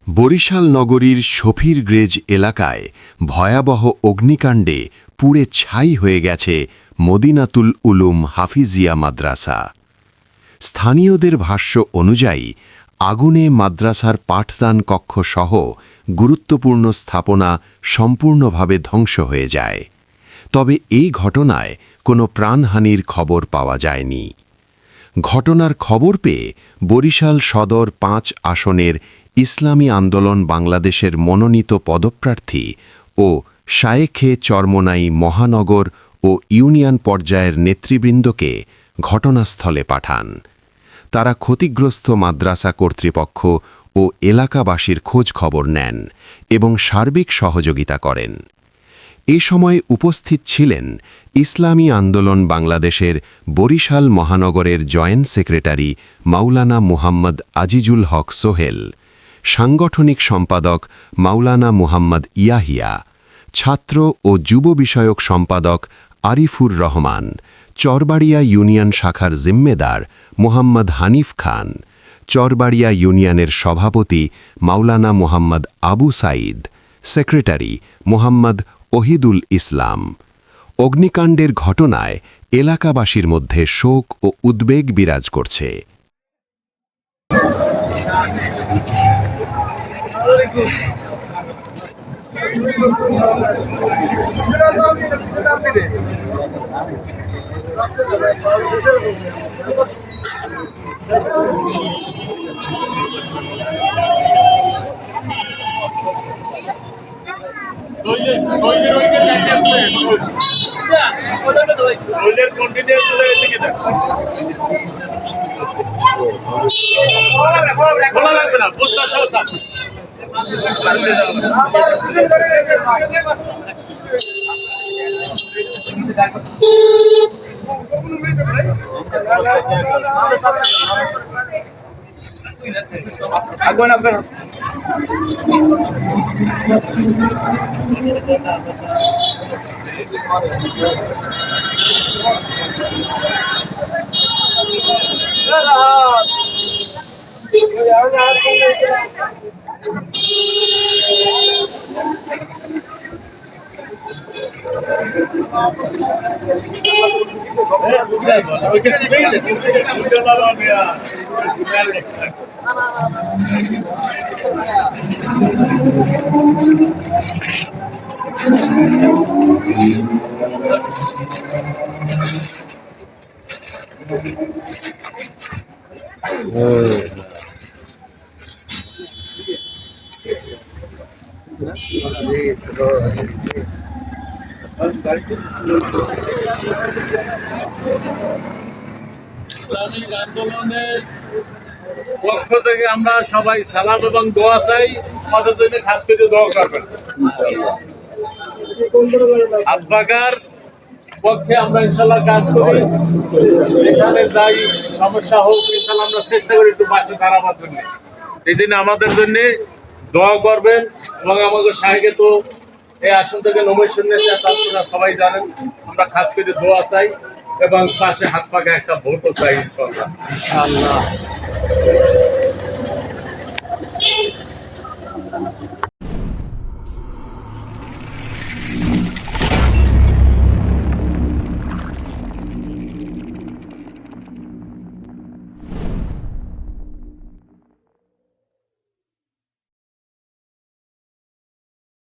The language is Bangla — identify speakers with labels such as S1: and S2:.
S1: বরিশাল নগরীর শফির গ্রেজ এলাকায় ভয়াবহ অগ্নিকাণ্ডে পুড়ে ছাই হয়ে গেছে মদিনাতুল উলুম হাফিজিয়া মাদ্রাসা। স্থানীয়দের ভাষ্য অনুযায়ী আগুনে মাদ্রাসার পাঠদান কক্ষ সহ গুরুত্বপূর্ণ স্থাপনা সম্পূর্ণভাবে ধ্বংস হয়ে যায়। তবে এই ঘটনায় কোনো প্রাণহানির খবর পাওয়া যায়নি। ঘটনার খবর পেয়ে বরিশাল সদর ৫ আসনের ইসলামী আন্দোলন বাংলাদেশের মনোনীত পদপ্রার্থী ও শায়েখে চরমোনাই মহানগর ও ইউনিয়ন পর্যায়ের নেতৃবৃন্দকে ঘটনাস্থলে পাঠান। তারা ক্ষতিগ্রস্ত মাদ্রাসা কর্তৃপক্ষ ও এলাকাবাসীর খোঁজ খবর নেন এবং সার্বিক সহযোগিতা করেন। এ সময় উপস্থিত ছিলেন ইসলামী আন্দোলন বাংলাদেশের বরিশাল মহানগরের জয়েন্ট সেক্রেটারি মাওলানা মুহাম্মদ আজিজুল হক সোহেল, সাংগঠনিক সম্পাদক মাওলানা মুহাম্মদ ইয়াহিয়া, ছাত্র ও যুব বিষয়ক সম্পাদক আরিফুর রহমান, চরবাড়িয়া ইউনিয়ন শাখার জিম্মেদার মুহাম্মদ হানিফ খান, চরবাড়িয়া ইউনিয়নের সভাপতি মাওলানা মুহাম্মদ আবু সাইদ, সেক্রেটারি মুহাম্মদ ওহিদুল ইসলাম। অগ্নিকাণ্ডের ঘটনায় এলাকাবাসীর মধ্যে শোক ও উদ্বেগ বিরাজ করছে।
S2: ইসলামিক আন্দোলনের পক্ষ থেকে আমরা সবাই সালাম এবং দোয়া চাই। আমাদের জন্য খাস করে দোয়া করবেন। আব্বাকার পক্ষে আমরা ইনশাল্লাহ কাজ করি। এখানে যাই সমস্যা হোক ইনশাল্লাহ আমরা চেষ্টা করি একটু পাশে দাঁড়াবার জন্য। এই জন্য আমাদের জন্য দোয়া করবেন এবং আমাদের সাহেকে তো এই আসন থেকে নমিনেশন নিয়েছে আপনারা সবাই জানেন। আমরা খাস করে দোয়া চাই এবং পাশে হাত পাকা একটা ভোটও চাই ইনশাআল্লাহ।